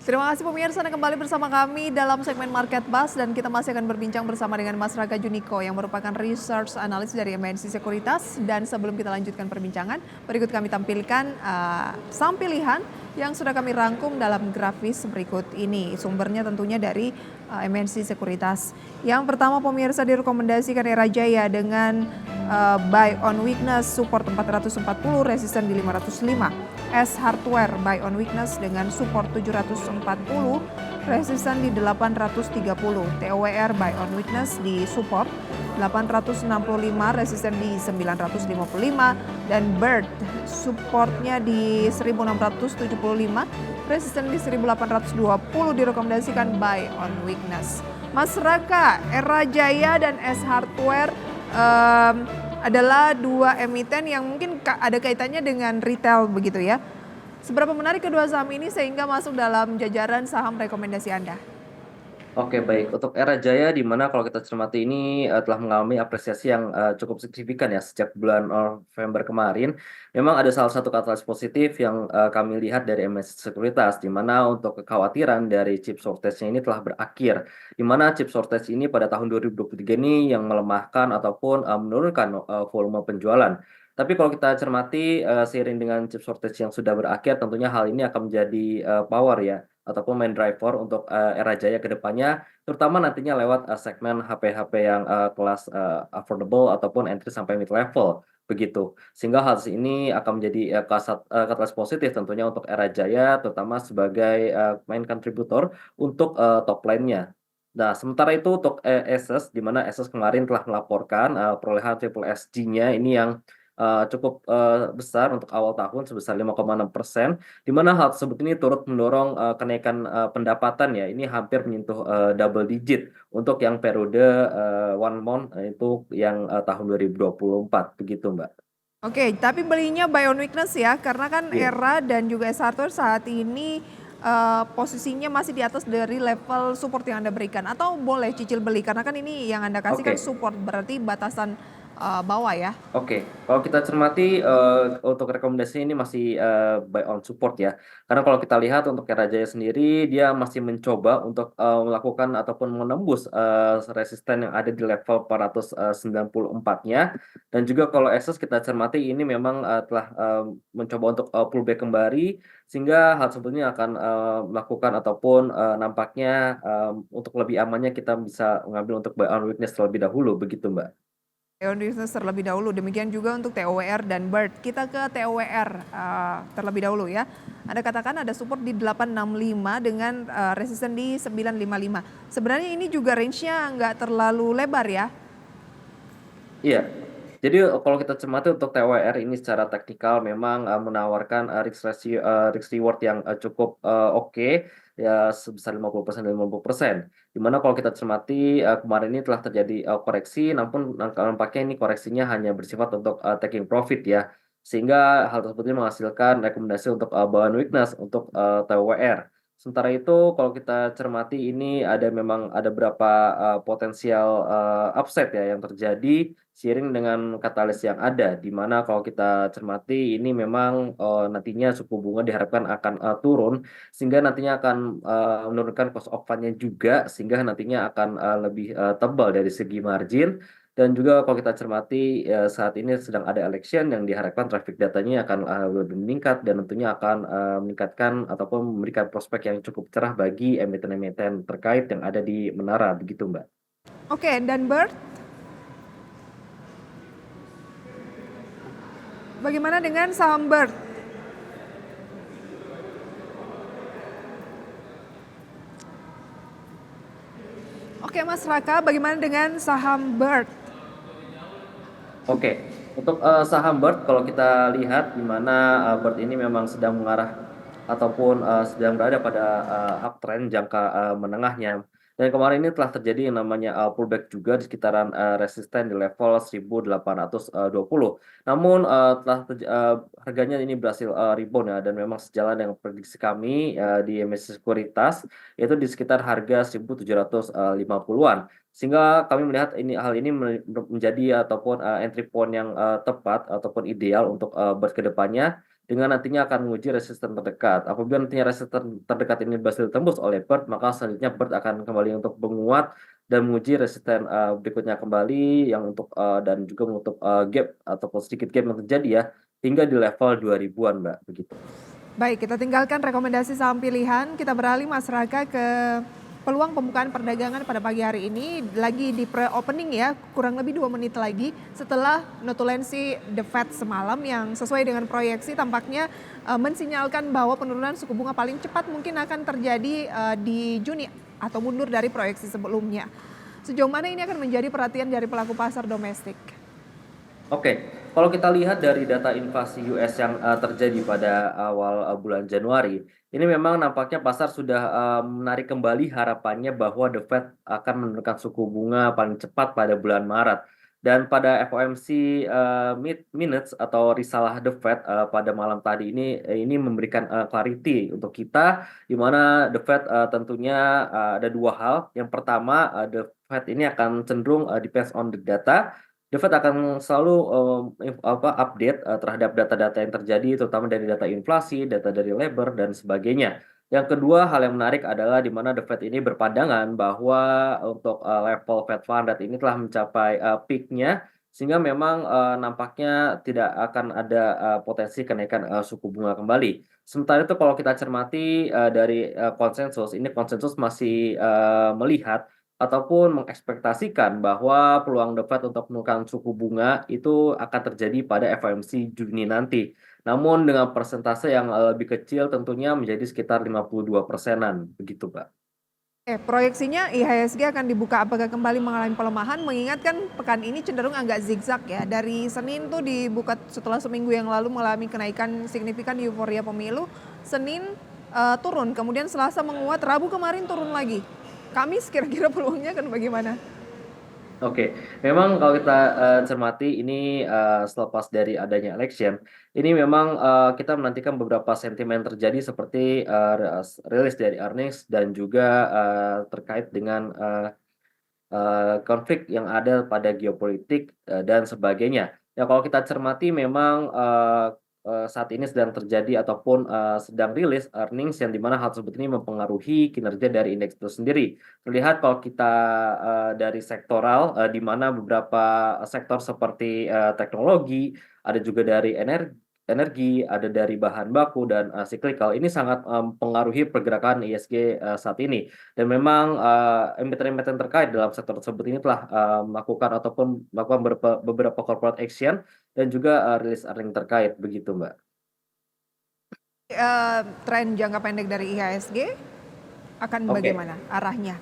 Terima kasih pemirsa Anda kembali bersama kami dalam segmen Market Buzz dan kita masih akan berbincang bersama dengan Mas Raga Juniko yang merupakan research analis dari MNC Sekuritas. Dan sebelum kita lanjutkan perbincangan, berikut kami tampilkan saham pilihan yang sudah kami rangkum dalam grafis berikut ini. Sumbernya tentunya dari MNC Sekuritas. Yang pertama pemirsa direkomendasikan Era Jaya dengan buy on weakness support 440, resisten di 505. S Hardware buy on weakness dengan support 740, resisten di 830. TOWR buy on weakness di support 865, resisten di 955. Dan Bird supportnya di 1675, resisten di 1820, direkomendasikan buy on weakness. Mas Raka, Era Jaya dan S Hardware adalah dua emiten yang mungkin ada kaitannya dengan retail begitu ya. Seberapa menarik kedua saham ini sehingga masuk dalam jajaran saham rekomendasi Anda? Oke, baik. Untuk Era Jaya, di mana kalau kita cermati ini telah mengalami apresiasi yang cukup signifikan ya sejak bulan November kemarin. Memang ada salah satu katalis positif yang kami lihat dari MNC Sekuritas, di mana untuk kekhawatiran dari chip shortage-nya ini telah berakhir. Di mana chip shortage ini pada tahun 2023 ini yang melemahkan ataupun menurunkan volume penjualan. Tapi kalau kita cermati seiring dengan chip shortage yang sudah berakhir, tentunya hal ini akan menjadi power ya ataupun main driver untuk Era Jaya ke depannya, terutama nantinya lewat segmen HP-HP yang kelas affordable ataupun entry sampai mid level begitu. Sehingga hal ini akan menjadi katalis positif tentunya untuk Era Jaya, terutama sebagai main kontributor untuk top line-nya. Nah, sementara itu untuk Asus, di mana Asus kemarin telah melaporkan perolehan triple SG-nya ini yang cukup besar untuk awal tahun sebesar 5,6%, di mana hal tersebut ini turut mendorong kenaikan pendapatan ya, ini hampir menyentuh double digit untuk yang periode one month itu yang tahun 2024 begitu Mbak. Oke, tapi belinya buy on weakness ya, karena kan Iya. Era dan juga S Hardware saat ini posisinya masih di atas dari level support yang Anda berikan. Atau boleh cicil beli, karena kan ini yang Anda kasih kan Oke. support, berarti batasan bawah ya. Oke, kalau kita cermati untuk rekomendasi ini masih buy on support ya. Karena kalau kita lihat untuk Era Jaya sendiri, dia masih mencoba untuk melakukan ataupun menembus resisten yang ada di level 494-nya. Dan juga kalau Asus kita cermati ini memang telah mencoba untuk pullback kembali, sehingga hal sebetulnya akan melakukan ataupun nampaknya untuk lebih amannya kita bisa mengambil untuk buy on weakness terlebih dahulu, begitu Mbak. On business terlebih dahulu. Demikian juga untuk TOWR dan Bird. Kita ke TOWR terlebih dahulu ya. Anda katakan ada support di 865 dengan resisten di 955. Sebenarnya ini juga range-nya nggak terlalu lebar ya. Iya, jadi kalau kita cermati untuk TWR ini secara teknikal memang menawarkan risk ratio, risk reward yang cukup oke ya sebesar 50% dan 50%. Dimana kalau kita cermati kemarin ini telah terjadi koreksi, namun nampaknya ini koreksinya hanya bersifat untuk taking profit ya, sehingga hal tersebut ini menghasilkan rekomendasi untuk bawaan weakness untuk TWR. Sementara itu, kalau kita cermati ini memang ada beberapa potensial upside ya yang terjadi seiring dengan katalis yang ada, di mana kalau kita cermati ini memang nantinya suku bunga diharapkan akan turun, sehingga nantinya akan menurunkan cost of fund-nya juga, sehingga nantinya akan lebih tebal dari segi margin. Dan juga kalau kita cermati saat ini sedang ada election yang diharapkan traffic datanya akan lebih meningkat dan tentunya akan meningkatkan ataupun memberikan prospek yang cukup cerah bagi emiten-emiten terkait yang ada di menara, begitu Mbak. Oke, dan Bird, bagaimana dengan saham Bird? Oke Mas Raka, bagaimana dengan saham Bird? Oke, untuk saham Bird kalau kita lihat di mana Bird ini memang sedang mengarah ataupun sedang berada pada uptrend jangka menengahnya. Dan kemarin ini telah terjadi yang namanya pullback juga di sekitaran resisten di level 1820. Namun harganya ini berhasil rebound ya, dan memang sejalan dengan prediksi kami di MSCI Sekuritas, yaitu di sekitar harga 1750-an. Sehingga kami melihat hal ini menjadi ataupun entry point yang tepat ataupun ideal untuk berkedepannya, dengan nantinya akan menguji resisten terdekat. Apabila nantinya resisten terdekat ini berhasil ditembus oleh BERT, maka selanjutnya BERT akan kembali untuk menguat dan menguji resisten berikutnya kembali yang untuk dan juga menutup gap ataupun sedikit gap yang terjadi ya hingga di level 2000-an, Mbak, begitu. Baik, kita tinggalkan rekomendasi saham pilihan, kita beralih Mas Raka ke peluang pembukaan perdagangan pada pagi hari ini lagi di pre-opening ya, kurang lebih 2 menit lagi setelah notulensi The Fed semalam yang sesuai dengan proyeksi tampaknya mensinyalkan bahwa penurunan suku bunga paling cepat mungkin akan terjadi di Juni atau mundur dari proyeksi sebelumnya. Sejauh mana ini akan menjadi perhatian dari pelaku pasar domestik? Oke, kalau kita lihat dari data inflasi US yang terjadi pada awal bulan Januari, ini memang nampaknya pasar sudah menarik kembali harapannya bahwa The Fed akan menurunkan suku bunga paling cepat pada bulan Maret. Dan pada FOMC minutes atau risalah The Fed pada malam tadi ini memberikan clarity untuk kita, di mana The Fed tentunya ada dua hal. Yang pertama, The Fed ini akan cenderung depends on the data. The Fed akan selalu update terhadap data-data yang terjadi, terutama dari data inflasi, data dari labor, dan sebagainya. Yang kedua, hal yang menarik adalah di mana The Fed ini berpandangan bahwa untuk level Fed Fund Rate ini telah mencapai peak-nya, sehingga memang nampaknya tidak akan ada potensi kenaikan suku bunga kembali. Sementara itu kalau kita cermati dari konsensus, ini konsensus masih melihat ataupun mengekspektasikan bahwa peluang The Fed untuk menurunkan suku bunga itu akan terjadi pada FOMC Juni nanti. Namun dengan persentase yang lebih kecil tentunya menjadi sekitar 52%-an, begitu, Pak. Proyeksinya IHSG akan dibuka apakah kembali mengalami pelemahan, mengingatkan pekan ini cenderung agak zigzag ya. Dari Senin tuh dibuka setelah seminggu yang lalu mengalami kenaikan signifikan euforia pemilu, Senin turun, kemudian Selasa menguat, Rabu kemarin turun lagi. Kamis kira-kira peluangnya akan bagaimana? Oke, memang kalau kita cermati ini selepas dari adanya election, ini memang kita menantikan beberapa sentimen terjadi seperti rilis dari earnings dan juga terkait dengan konflik yang ada pada geopolitik dan sebagainya. Ya kalau kita cermati memang saat ini sedang terjadi ataupun sedang rilis earnings yang dimana hal tersebut ini mempengaruhi kinerja dari indeks itu sendiri. Terlihat kalau kita dari sektoral di mana beberapa sektor seperti teknologi, ada juga dari energi, ada dari bahan baku dan cyclical ini sangat mempengaruhi pergerakan ISG saat ini. Dan memang emiten-emiten terkait dalam sektor tersebut ini telah melakukan ataupun melakukan beberapa corporate action dan juga rilis earning terkait, begitu, Mbak. Tren jangka pendek dari IHSG akan bagaimana arahnya?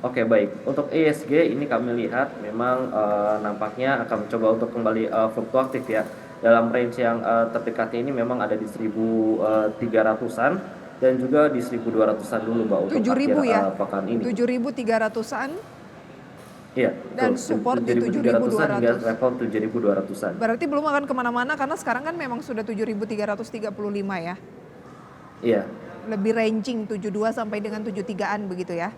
Oke, baik. Untuk IHSG ini kami lihat memang nampaknya akan mencoba untuk kembali fluktuatif ya. Dalam range yang terdekatnya ini memang ada di 1.300-an dan juga di 1.200-an dulu, Mbak, untuk 7.000 akhir ya? pekan ini. 7.300-an Iya, dan betul. support di 7.300-an hingga 7.200. level 7.200-an. Berarti belum akan kemana-mana karena sekarang kan memang sudah 7.335 ya? Iya, Lebih ranging 72 sampai dengan 73-an begitu ya?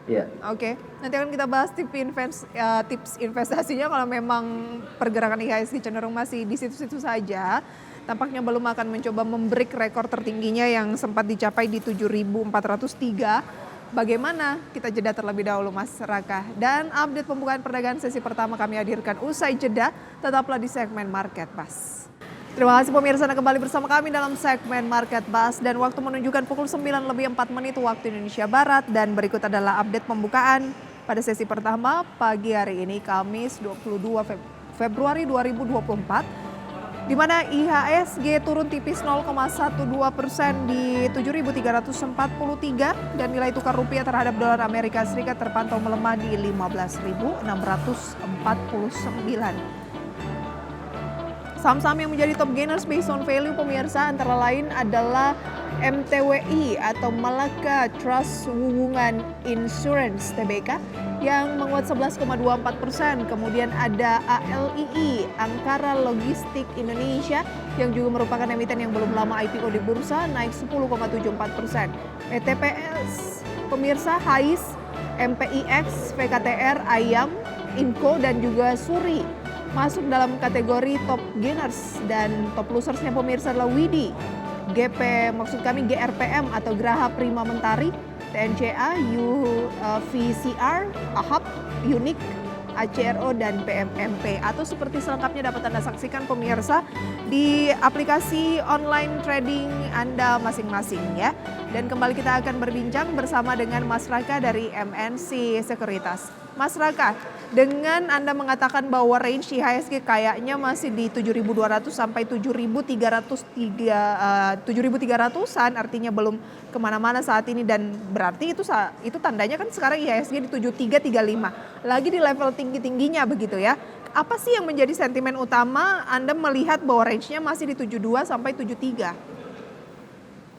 iya. Oke, nanti akan kita bahas tips investasinya kalau memang pergerakan IHSG cenderung masih di situ-situ saja. Tampaknya belum akan mencoba membreak rekor tertingginya yang sempat dicapai di 7.403. Bagaimana? Kita jeda terlebih dahulu Mas Raka. Dan update pembukaan perdagangan sesi pertama kami hadirkan usai jeda. Tetaplah di segmen Market Buzz. Terima kasih pemirsa Anda kembali bersama kami dalam segmen Market Buzz dan waktu menunjukkan pukul 9:04 waktu Indonesia Barat dan berikut adalah update pembukaan pada sesi pertama pagi hari ini Kamis 22 Februari 2024 di mana IHSG turun tipis 0,12% di 7.343 dan nilai tukar rupiah terhadap dolar Amerika Serikat terpantau melemah di 15.649. Saham-saham yang menjadi top gainers based on value pemirsa antara lain adalah MTWI atau Malaka Trust Wuwungan Insurance Tbk yang menguat 11,24%. Kemudian ada ALII Angkara Logistik Indonesia yang juga merupakan emiten yang belum lama IPO di bursa naik 10,74%. PTPS pemirsa HAIS, MPIX, VKTR, Ayam, Inco dan juga Suri masuk dalam kategori top gainers dan top losersnya pemirsa adalah Widi, maksud kami GRPM atau Graha Prima Mentari, TNCA, UVCR, AHAP, Unik, ACRO, dan PMMP. Atau seperti selengkapnya dapat Anda saksikan pemirsa di aplikasi online trading Anda masing-masing ya. Dan kembali kita akan berbincang bersama dengan Mas Raka dari MNC Sekuritas. Mas Raka, dengan Anda mengatakan bahwa range IHSG kayaknya masih di 7.200 sampai 7.300-an, artinya belum kemana-mana saat ini, dan berarti itu tandanya kan sekarang IHSG di 7335, lagi di level tinggi-tingginya begitu ya. Apa sih yang menjadi sentimen utama Anda melihat bahwa range-nya masih di 72 sampai 73?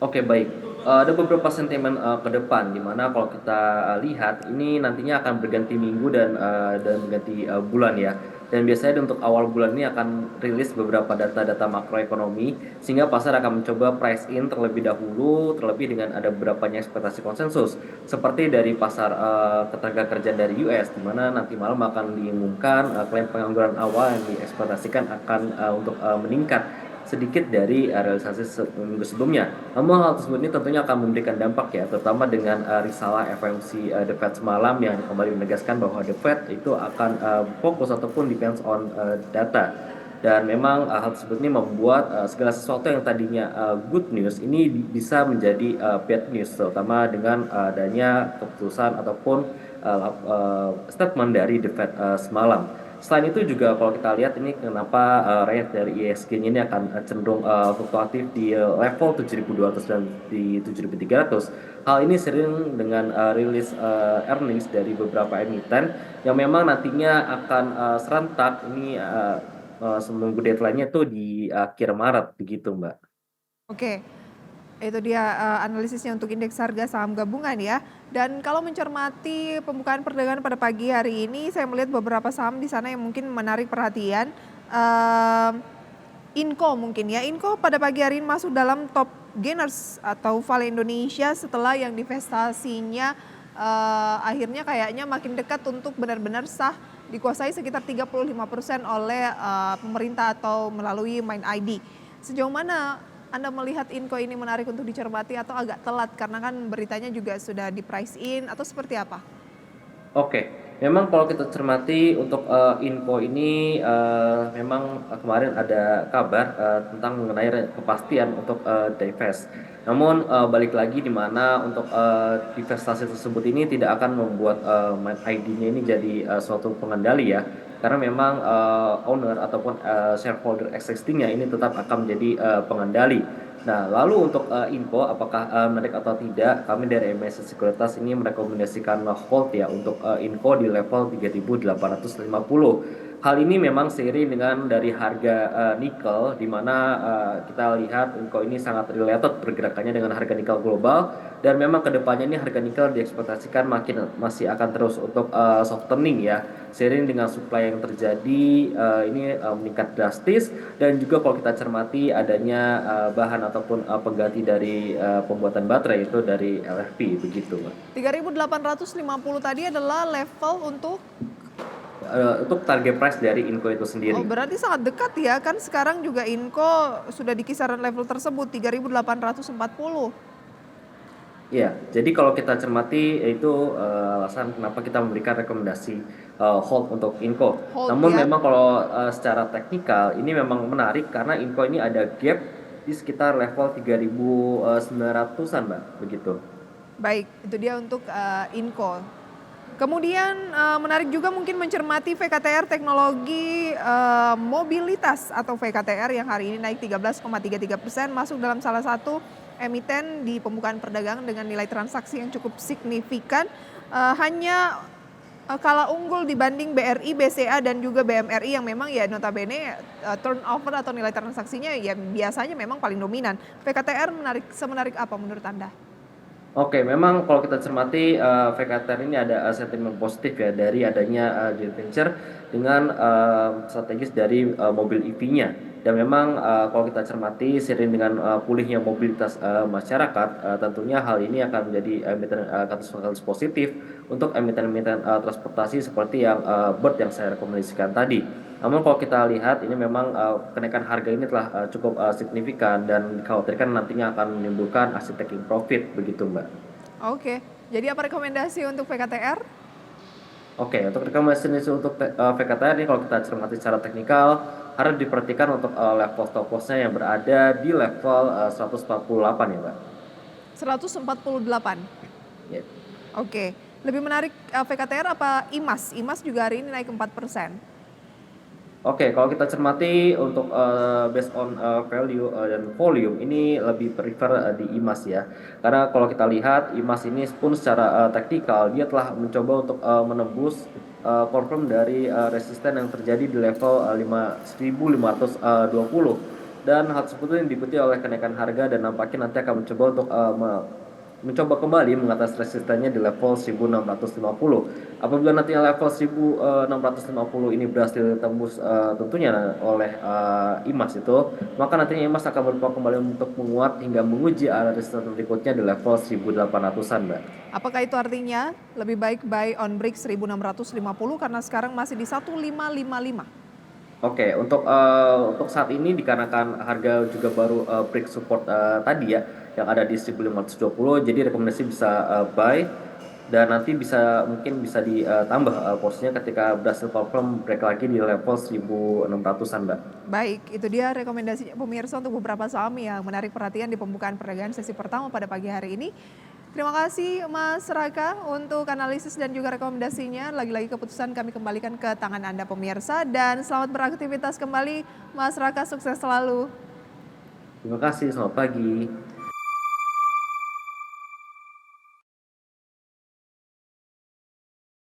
Oke, baik. Ada beberapa sentimen ke depan, di mana kalau kita lihat ini nantinya akan berganti minggu dan berganti bulan ya. Dan biasanya untuk awal bulan ini akan rilis beberapa data-data makroekonomi, sehingga pasar akan mencoba price in terlebih dahulu, terlebih dengan ada beberapa ekspektasi konsensus, seperti dari pasar ketenagakerjaan dari US, di mana nanti malam akan diumumkan klaim pengangguran awal yang diekspektasikan akan untuk meningkat sedikit dari realisasi minggu sebelumnya. Namun hal tersebut ini tentunya akan memberikan dampak ya, terutama dengan risalah FOMC The Fed semalam yang kembali menegaskan bahwa The Fed itu akan fokus ataupun depends on data. Dan memang hal tersebut ini membuat segala sesuatu yang tadinya good news ini bisa menjadi bad news, terutama dengan adanya keputusan ataupun statement dari The Fed semalam. Selain itu juga kalau kita lihat ini kenapa rate dari IHSG ini akan cenderung fluktuatif di level 7.200 dan di 7.300. Hal ini sering dengan rilis earnings dari beberapa emiten yang memang nantinya akan serentak ini seminggu deadline-nya tuh di akhir Maret begitu, Mbak. Oke, itu dia analisisnya untuk indeks harga saham gabungan ya. Dan kalau mencermati pembukaan perdagangan pada pagi hari ini, saya melihat beberapa saham di sana yang mungkin menarik perhatian. Inco mungkin ya, Inco pada pagi hari ini masuk dalam top gainers atau Vale Indonesia setelah yang divestasinya akhirnya kayaknya makin dekat untuk benar-benar sah, dikuasai sekitar 35% oleh pemerintah atau melalui Mind ID. Sejauh mana Anda melihat Inco ini menarik untuk dicermati atau agak telat karena kan beritanya juga sudah di price in atau seperti apa? Oke, memang kalau kita cermati untuk info ini memang kemarin ada kabar tentang mengenai kepastian untuk divest. Namun balik lagi di mana untuk divestasi tersebut ini tidak akan membuat ID-nya ini jadi suatu pengendali ya. Karena memang owner ataupun shareholder existing-nya ini tetap akan menjadi pengendali. Nah, lalu untuk info apakah menarik atau tidak, kami dari MNC Sekuritas ini merekomendasikan hold ya untuk info di level 3.850. Hal ini memang seiring dengan dari harga nikel, di mana kita lihat info ini sangat related pergerakannya dengan harga nikel global, dan memang kedepannya ini harga nikel diekspektasikan masih akan terus untuk softening ya, seiring dengan supply yang terjadi ini meningkat drastis, dan juga kalau kita cermati adanya bahan ataupun pengganti dari pembuatan baterai itu dari LFP begitu, Mbak. 3.850 tadi adalah level Untuk target price dari Inco itu sendiri. Oh, berarti sangat dekat ya, kan sekarang juga Inco sudah di kisaran level tersebut 3.840. Ya, jadi kalau kita cermati itu alasan kenapa kita memberikan rekomendasi hold untuk Inco. Namun ya. memang kalau secara teknikal ini memang menarik karena Inco ini ada gap di sekitar level 3.900-an, Mbak, begitu. Baik, itu dia untuk Inco. Kemudian menarik juga mungkin mencermati VKTR Teknologi Mobilitas atau VKTR yang hari ini naik 13,33%, masuk dalam salah satu emiten di pembukaan perdagangan dengan nilai transaksi yang cukup signifikan, hanya kalah unggul dibanding BRI, BCA dan juga BMRI yang memang ya notabene turnover atau nilai transaksinya ya biasanya memang paling dominan. VKTR semenarik apa menurut Anda? Oke, memang kalau kita cermati VKTR ini ada sentimen positif ya dari adanya joint venture dengan strategis dari mobil EV-nya, Dan memang kalau kita cermati seiring dengan pulihnya mobilitas masyarakat, tentunya hal ini akan menjadi emiten katalis positif untuk emiten-emiten transportasi seperti yang Bird yang saya rekomendasikan tadi. Namun kalau kita lihat ini memang kenaikan harga ini telah cukup signifikan dan dikhawatirkan nantinya akan menimbulkan aksi taking profit begitu Mbak. Oke, jadi apa rekomendasi untuk VKTR? Oke, untuk rekomendasi untuk VKTR ini kalau kita cermati secara teknikal harus diperhatikan untuk level stop loss-nya yang berada di level 148 ya Mbak. 148. Ya. Oke, lebih menarik VKTR apa IMAS? IMAS juga hari ini naik 4%. Oke, kalau kita cermati untuk based on value dan volume ini lebih prefer di IMAS ya. Karena kalau kita lihat IMAS ini pun secara teknikal dia telah mencoba untuk menembus confirm dari resisten yang terjadi di level 5.520 dan hal tersebut ini diikuti oleh kenaikan harga dan nampaknya nanti akan mencoba untuk mencoba kembali mengatasi resistennya di level 1650. Apabila nantinya level 1650 ini berhasil ditembus tentunya oleh IMAS itu, maka nantinya IMAS akan berpeluang kembali untuk menguat hingga menguji area resistance berikutnya di level 1800-an, Mbak. Apakah itu artinya lebih baik buy on break 1650 karena sekarang masih di 1555? Oke, untuk saat ini dikarenakan harga juga baru break support tadi ya, yang ada di 1520, jadi rekomendasi bisa buy dan nanti mungkin bisa ditambah porsinya ketika berhasil confirm break lagi di level 1600-an, Mbak. Baik, itu dia rekomendasinya pemirsa untuk beberapa saham yang menarik perhatian di pembukaan perdagangan sesi pertama pada pagi hari ini. Terima kasih Mas Raka untuk analisis dan juga rekomendasinya. Lagi-lagi keputusan kami kembalikan ke tangan Anda pemirsa dan selamat beraktivitas kembali Mas Raka, sukses selalu. Terima kasih, selamat pagi.